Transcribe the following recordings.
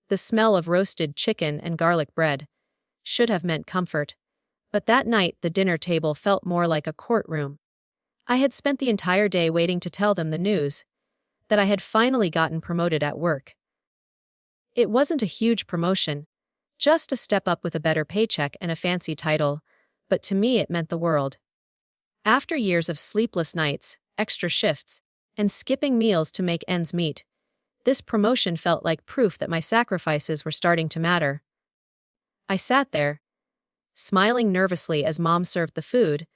The smell of roasted chicken and garlic bread should have meant comfort. But that night the dinner table felt more like a courtroom. I had spent the entire day waiting to tell them the news that I had finally gotten promoted at work. It wasn't a huge promotion, just a step up with a better paycheck and a fancy title, but to me it meant the world. After years of sleepless nights, extra shifts, and skipping meals to make ends meet, this promotion felt like proof that my sacrifices were starting to matter. I sat there, smiling nervously as Mom served the food.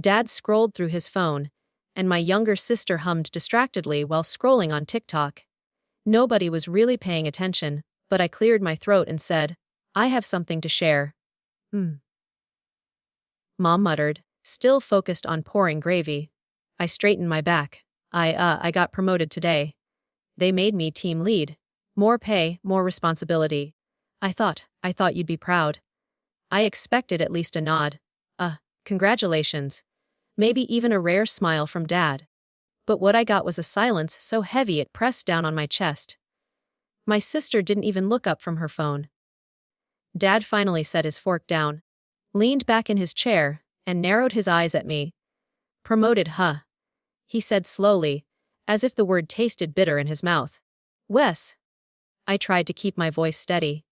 Dad scrolled through his phone, and my younger sister hummed distractedly while scrolling on TikTok. Nobody was really paying attention, but I cleared my throat and said, "I have something to share." Mom muttered, still focused on pouring gravy. I straightened my back. I got promoted today. They made me team lead. More pay, more responsibility. I thought you'd be proud. I expected at least a nod. Congratulations. Maybe even a rare smile from Dad. But what I got was a silence so heavy it pressed down on my chest. My sister didn't even look up from her phone. Dad finally set his fork down, leaned back in his chair, and narrowed his eyes at me. "Promoted, huh?" he said slowly, as if the word tasted bitter in his mouth. "Wes." I tried to keep my voice steady.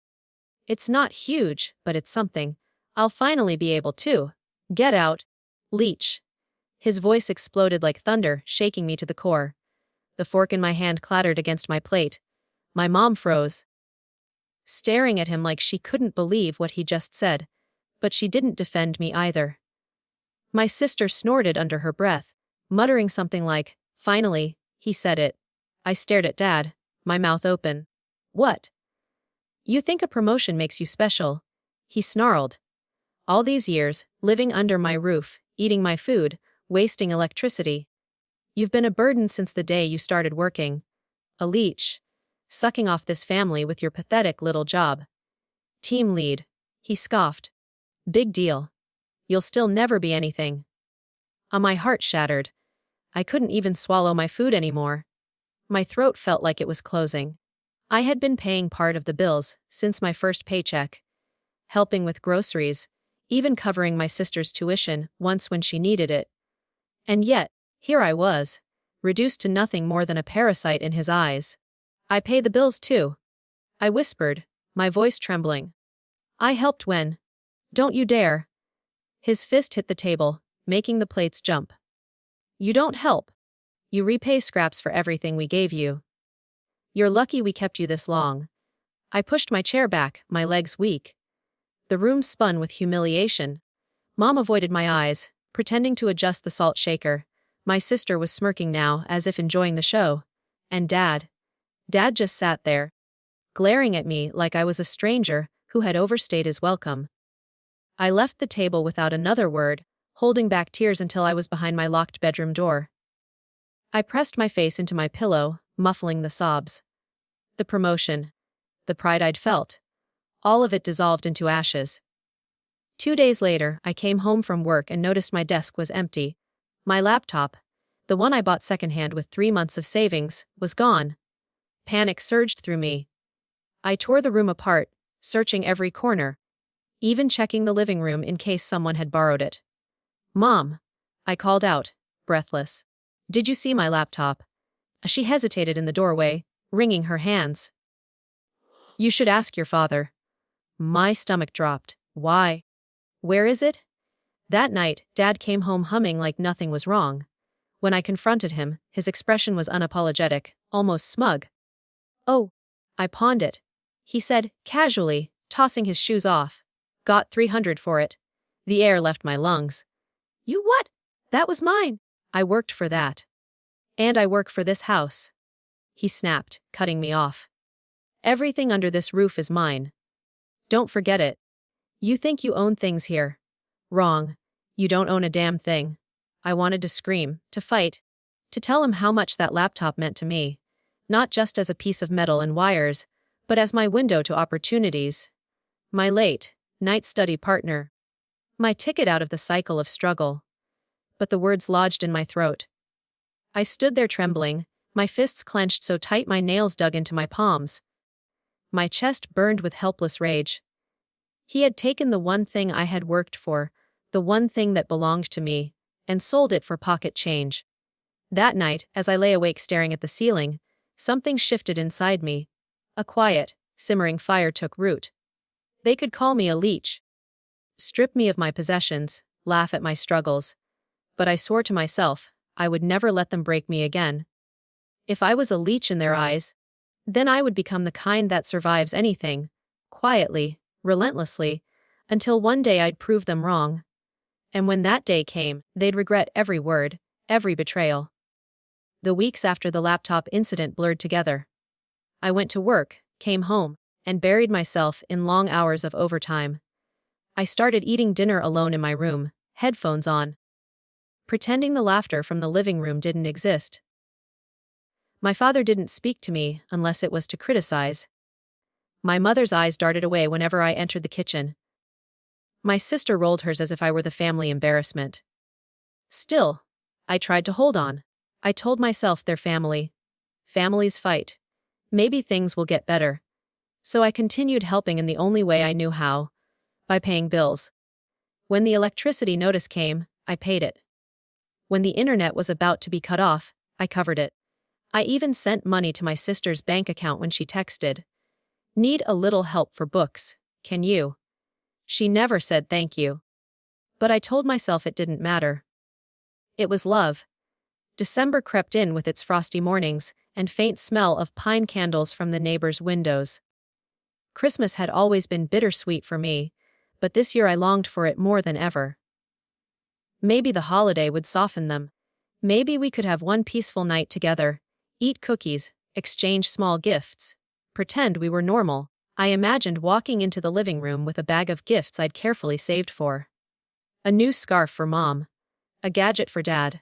"It's not huge, but it's something. I'll finally be able to get out. Leech." His voice exploded like thunder, shaking me to the core. The fork in my hand clattered against my plate. My mom froze, staring at him like she couldn't believe what he just said, but she didn't defend me either. My sister snorted under her breath, muttering something like, "Finally, he said it." I stared at Dad, my mouth open. "What? You think a promotion makes you special?" he snarled. "All these years, living under my roof, eating my food, wasting electricity. You've been a burden since the day you started working. A leech, sucking off this family with your pathetic little job. Team lead," he scoffed. "Big deal. You'll still never be anything." My heart shattered. I couldn't even swallow my food anymore. My throat felt like it was closing. I had been paying part of the bills since my first paycheck, helping with groceries, even covering my sister's tuition once when she needed it. And yet, here I was, reduced to nothing more than a parasite in his eyes. "I pay the bills too," I whispered, my voice trembling. "I helped when." "Don't you dare." His fist hit the table, making the plates jump. "You don't help. You repay scraps for everything we gave you. You're lucky we kept you this long." I pushed my chair back, my legs weak. The room spun with humiliation. Mom avoided my eyes, pretending to adjust the salt shaker. My sister was smirking now, as if enjoying the show. And Dad just sat there, glaring at me like I was a stranger who had overstayed his welcome. I left the table without another word, holding back tears until I was behind my locked bedroom door. I pressed my face into my pillow, muffling the sobs. The promotion, the pride I'd felt, all of it dissolved into ashes. 2 days later, I came home from work and noticed my desk was empty. My laptop, the one I bought secondhand with 3 months of savings, was gone. Panic surged through me. I tore the room apart, searching every corner, even checking the living room in case someone had borrowed it. "Mom," I called out, breathless. "Did you see my laptop?" She hesitated in the doorway, wringing her hands. "You should ask your father." My stomach dropped. "Why? Where is it?" That night, Dad came home humming like nothing was wrong. When I confronted him, his expression was unapologetic, almost smug. "Oh, I pawned it," he said, casually, tossing his shoes off. "Got $300 for it." The air left my lungs. "You what? That was mine." "I worked for that. And I work for this house," he snapped, cutting me off. "Everything under this roof is mine. Don't forget it. You think you own things here. Wrong. You don't own a damn thing." I wanted to scream, to fight, to tell him how much that laptop meant to me, not just as a piece of metal and wires, but as my window to opportunities. My late night study partner. My ticket out of the cycle of struggle. But the words lodged in my throat. I stood there trembling, my fists clenched so tight my nails dug into my palms. My chest burned with helpless rage. He had taken the one thing I had worked for, the one thing that belonged to me, and sold it for pocket change. That night, as I lay awake staring at the ceiling, something shifted inside me. A quiet, simmering fire took root. They could call me a leech, strip me of my possessions, laugh at my struggles. But I swore to myself, I would never let them break me again. If I was a leech in their eyes, then I would become the kind that survives anything, quietly, relentlessly, until one day I'd prove them wrong. And when that day came, they'd regret every word, every betrayal. The weeks after the laptop incident blurred together. I went to work, came home, and buried myself in long hours of overtime. I started eating dinner alone in my room, headphones on, pretending the laughter from the living room didn't exist. My father didn't speak to me unless it was to criticize. My mother's eyes darted away whenever I entered the kitchen. My sister rolled hers as if I were the family embarrassment. Still, I tried to hold on. I told myself they're family. Families fight. Maybe things will get better. So I continued helping in the only way I knew how, by paying bills. When the electricity notice came, I paid it. When the internet was about to be cut off, I covered it. I even sent money to my sister's bank account when she texted, "Need a little help for books, can you?" She never said thank you. But I told myself it didn't matter. It was love. December crept in with its frosty mornings and faint smell of pine candles from the neighbors' windows. Christmas had always been bittersweet for me, but this year I longed for it more than ever. Maybe the holiday would soften them. Maybe we could have one peaceful night together, eat cookies, exchange small gifts, pretend we were normal. I imagined walking into the living room with a bag of gifts I'd carefully saved for. A new scarf for Mom. A gadget for Dad.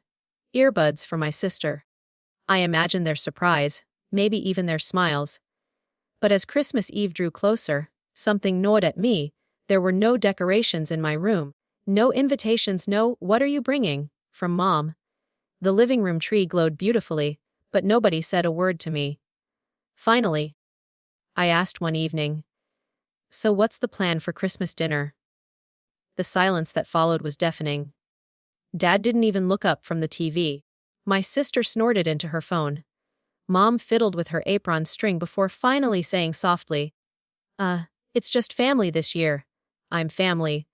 Earbuds for my sister. I imagined their surprise, maybe even their smiles. But as Christmas Eve drew closer, something gnawed at me. There were no decorations in my room, no invitations, no "what are you bringing?" from Mom. The living room tree glowed beautifully, but nobody said a word to me. Finally, I asked one evening, "So what's the plan for Christmas dinner?" The silence that followed was deafening. Dad didn't even look up from the TV. My sister snorted into her phone. Mom fiddled with her apron string before finally saying softly, It's just family this year." "I'm family,"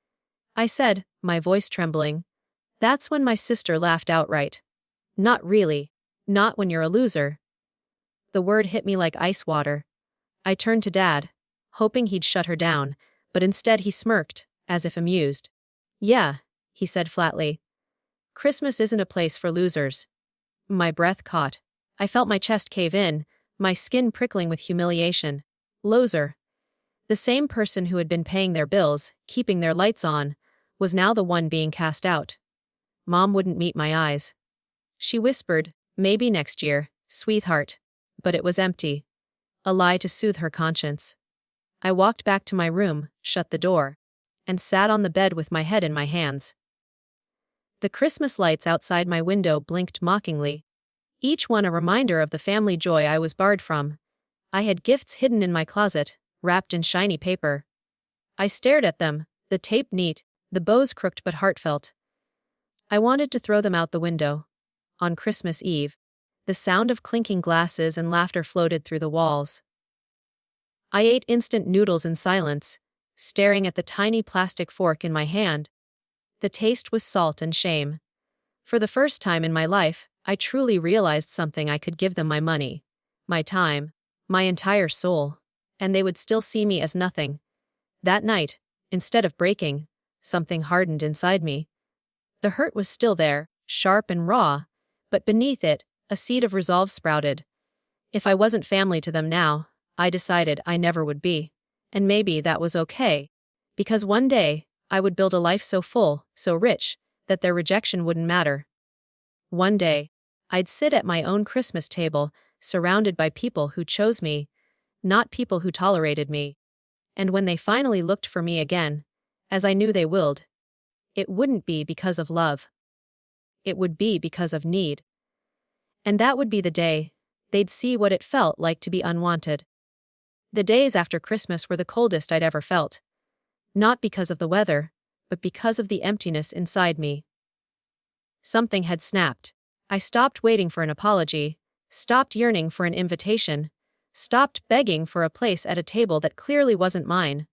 I said, my voice trembling. That's when my sister laughed outright. "Not really. Not when you're a loser." The word hit me like ice water. I turned to Dad, hoping he'd shut her down, but instead he smirked, as if amused. "Yeah," he said flatly. "Christmas isn't a place for losers." My breath caught. I felt my chest cave in, my skin prickling with humiliation. Loser. The same person who had been paying their bills, keeping their lights on, was now the one being cast out. Mom wouldn't meet my eyes. She whispered, "Maybe next year, sweetheart." But it was empty. A lie to soothe her conscience. I walked back to my room, shut the door, and sat on the bed with my head in my hands. The Christmas lights outside my window blinked mockingly, each one a reminder of the family joy I was barred from. I had gifts hidden in my closet, wrapped in shiny paper. I stared at them, the tape neat, the bows crooked but heartfelt. I wanted to throw them out the window. On Christmas Eve, the sound of clinking glasses and laughter floated through the walls. I ate instant noodles in silence, staring at the tiny plastic fork in my hand. The taste was salt and shame. For the first time in my life, I truly realized something. I could give them my money, my time, my entire soul, and they would still see me as nothing. That night, instead of breaking, something hardened inside me. The hurt was still there, sharp and raw, but beneath it, a seed of resolve sprouted. If I wasn't family to them now, I decided I never would be. And maybe that was okay. Because one day, I would build a life so full, so rich, that their rejection wouldn't matter. One day, I'd sit at my own Christmas table, surrounded by people who chose me, not people who tolerated me. And when they finally looked for me again, as I knew they would, it wouldn't be because of love. It would be because of need. And that would be the day they'd see what it felt like to be unwanted. The days after Christmas were the coldest I'd ever felt. Not because of the weather, but because of the emptiness inside me. Something had snapped. I stopped waiting for an apology, stopped yearning for an invitation, stopped begging for a place at a table that clearly wasn't mine.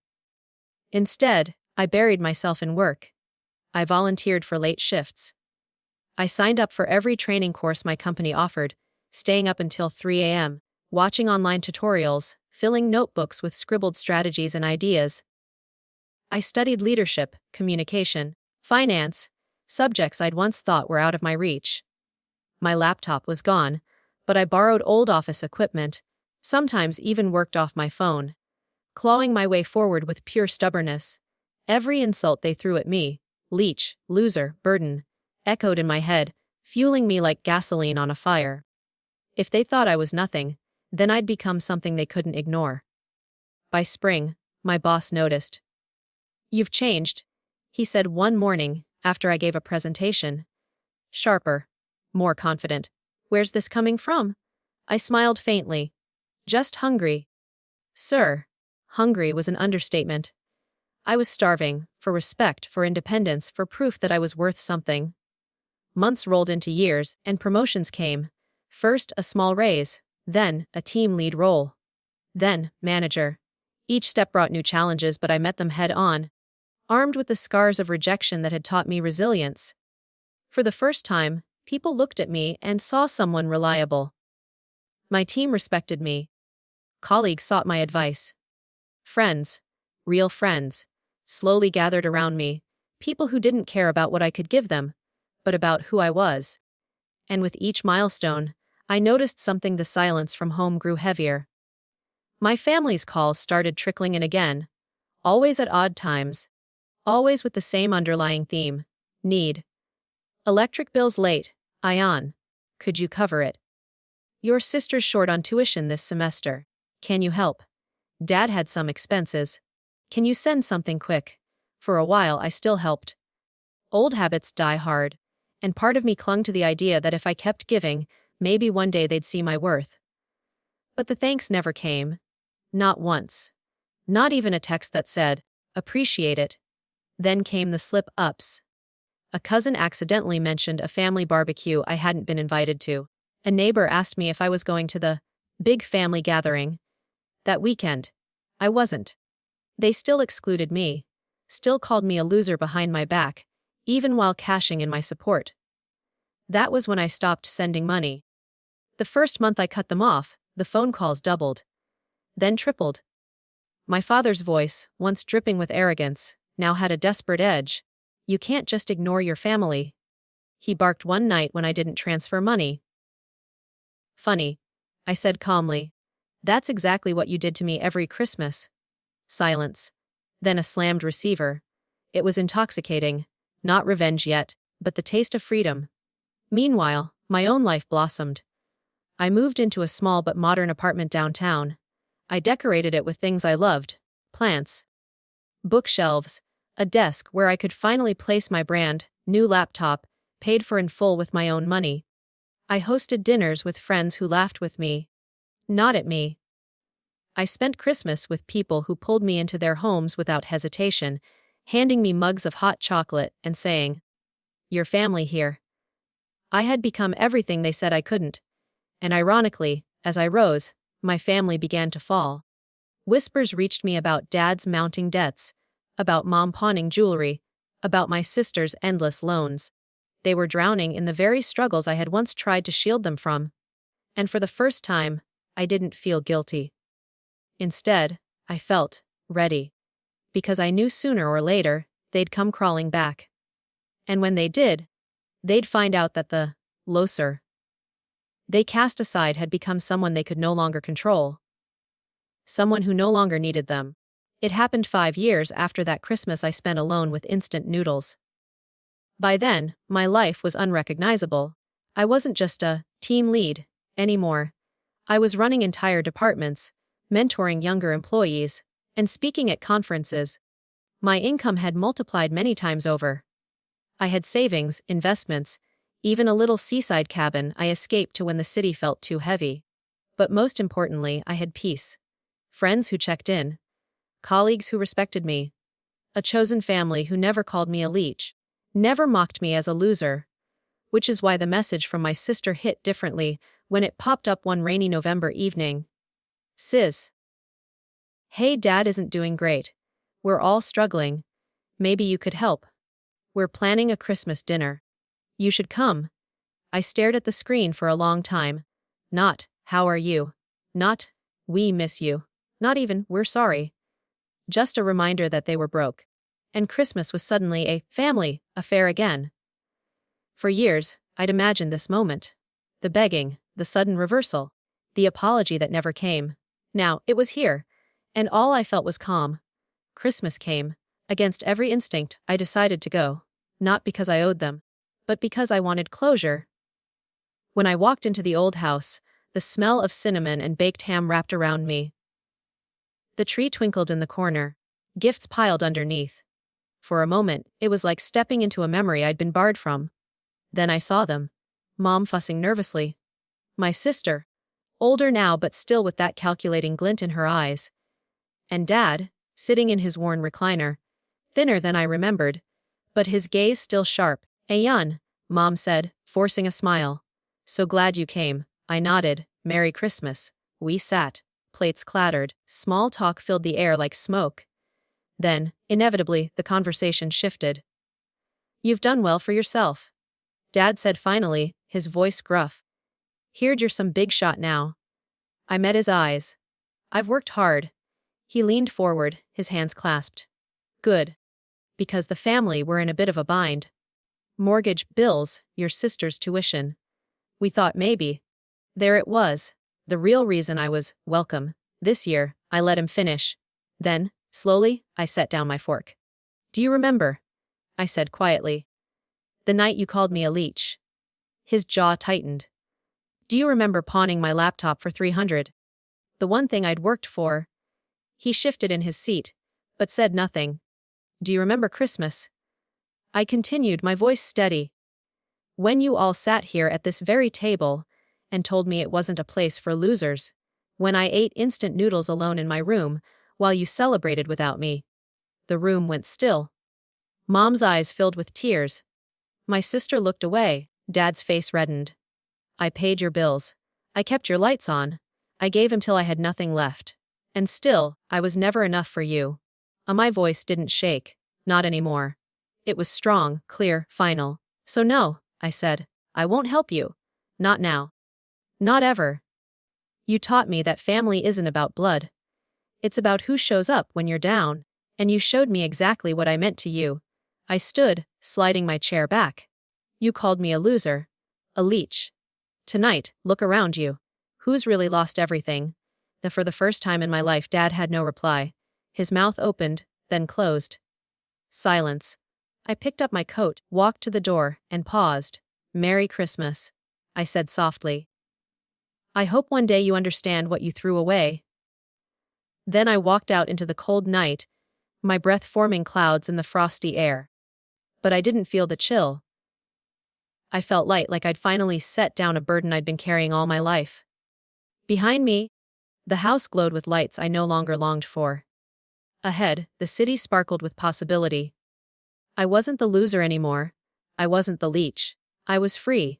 Instead, I buried myself in work. I volunteered for late shifts. I signed up for every training course my company offered, staying up until 3 a.m., watching online tutorials, filling notebooks with scribbled strategies and ideas. I studied leadership, communication, finance, subjects I'd once thought were out of my reach. My laptop was gone, but I borrowed old office equipment, sometimes even worked off my phone, clawing my way forward with pure stubbornness. Every insult they threw at me, leech, loser, burden, echoed in my head, fueling me like gasoline on a fire. If they thought I was nothing, then I'd become something they couldn't ignore. By spring, my boss noticed. "You've changed," he said one morning after I gave a presentation. Sharper, more confident. "Where's this coming from?" I smiled faintly. "Just hungry." Sir, hungry was an understatement. I was starving, for respect, for independence, for proof that I was worth something. Months rolled into years, and promotions came. First, a small raise, then, a team lead role. Then, manager. Each step brought new challenges, but I met them head on, armed with the scars of rejection that had taught me resilience. For the first time, people looked at me and saw someone reliable. My team respected me. Colleagues sought my advice. Friends, real friends, slowly gathered around me, people who didn't care about what I could give them, but about who I was. And with each milestone, I noticed something. The silence from home grew heavier. My family's calls started trickling in again, always at odd times, always with the same underlying theme: need. Electric bills late, Ion. Could you cover it? Your sister's short on tuition this semester. Can you help? Dad had some expenses. Can you send something quick? For a while I still helped. Old habits die hard, and part of me clung to the idea that if I kept giving, maybe one day they'd see my worth. But the thanks never came. Not once. Not even a text that said, "Appreciate it." Then came the slip-ups. A cousin accidentally mentioned a family barbecue I hadn't been invited to. A neighbor asked me if I was going to the big family gathering that weekend. I wasn't. They still excluded me, still called me a loser behind my back, even while cashing in my support. That was when I stopped sending money. The first month I cut them off, the phone calls doubled, then tripled. My father's voice, once dripping with arrogance, now had a desperate edge. "You can't just ignore your family," he barked one night when I didn't transfer money. "Funny," I said calmly. "That's exactly what you did to me every Christmas." Silence. Then a slammed receiver. It was intoxicating. Not revenge yet, but the taste of freedom. Meanwhile, my own life blossomed. I moved into a small but modern apartment downtown. I decorated it with things I loved: plants, bookshelves, a desk where I could finally place my brand, new laptop, paid for in full with my own money. I hosted dinners with friends who laughed with me, not at me. I spent Christmas with people who pulled me into their homes without hesitation, handing me mugs of hot chocolate and saying, "Your family here." I had become everything they said I couldn't. And ironically, as I rose, my family began to fall. Whispers reached me about Dad's mounting debts, about Mom pawning jewelry, about my sister's endless loans. They were drowning in the very struggles I had once tried to shield them from. And for the first time, I didn't feel guilty. Instead, I felt ready. Because I knew sooner or later, they'd come crawling back. And when they did, they'd find out that the loser they cast aside had become someone they could no longer control. Someone who no longer needed them. It happened 5 years after that Christmas I spent alone with instant noodles. By then, my life was unrecognizable. I wasn't just a team lead anymore. I was running entire departments, mentoring younger employees, and speaking at conferences. My income had multiplied many times over. I had savings, investments, even a little seaside cabin I escaped to when the city felt too heavy. But most importantly, I had peace. Friends who checked in. Colleagues who respected me. A chosen family who never called me a leech. Never mocked me as a loser. Which is why the message from my sister hit differently when it popped up one rainy November evening. Sis. Hey, Dad isn't doing great. We're all struggling. Maybe you could help. We're planning a Christmas dinner. You should come. I stared at the screen for a long time. Not, how are you? Not, we miss you. Not even, we're sorry. Just a reminder that they were broke. And Christmas was suddenly a family affair again. For years, I'd imagined this moment. The begging, the sudden reversal, the apology that never came. Now, it was here. And all I felt was calm. Christmas came. Against every instinct, I decided to go. Not because I owed them, but because I wanted closure. When I walked into the old house, the smell of cinnamon and baked ham wrapped around me. The tree twinkled in the corner, gifts piled underneath. For a moment, it was like stepping into a memory I'd been barred from. Then I saw them. Mom fussing nervously. My sister, older now but still with that calculating glint in her eyes. And Dad, sitting in his worn recliner, thinner than I remembered, but his gaze still sharp. Ayun, Mom said, forcing a smile. So glad you came. I nodded. Merry Christmas. We sat. Plates clattered. Small talk filled the air like smoke. Then, inevitably, the conversation shifted. You've done well for yourself. Dad said finally, his voice gruff. Heard you're some big shot now. I met his eyes. I've worked hard. He leaned forward, his hands clasped. Good. Because the family were in a bit of a bind. Mortgage, bills, your sister's tuition. We thought maybe. There it was. The real reason I was welcome. This year, I let him finish. Then, slowly, I set down my fork. Do you remember? I said quietly. The night you called me a leech. His jaw tightened. Do you remember pawning my laptop for $300? The one thing I'd worked for. He shifted in his seat, but said nothing. Do you remember Christmas? I continued, my voice steady. When you all sat here at this very table and told me it wasn't a place for losers. When I ate instant noodles alone in my room while you celebrated without me. The room went still. Mom's eyes filled with tears. My sister looked away. Dad's face reddened. I paid your bills. I kept your lights on. I gave until I had nothing left. And still, I was never enough for you. My voice didn't shake. Not anymore. It was strong, clear, final. So no, I said. I won't help you. Not now. Not ever. You taught me that family isn't about blood. It's about who shows up when you're down. And you showed me exactly what I meant to you. I stood, sliding my chair back. You called me a loser. A leech. Tonight, look around you. Who's really lost everything? For the first time in my life, Dad had no reply. His mouth opened, then closed. Silence. I picked up my coat, walked to the door, and paused. Merry Christmas, I said softly. I hope one day you understand what you threw away. Then I walked out into the cold night, my breath forming clouds in the frosty air. But I didn't feel the chill. I felt light, like I'd finally set down a burden I'd been carrying all my life. Behind me, the house glowed with lights I no longer longed for. Ahead, the city sparkled with possibility. I wasn't the loser anymore. I wasn't the leech. I was free.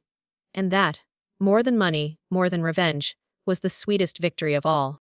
And that, more than money, more than revenge, was the sweetest victory of all.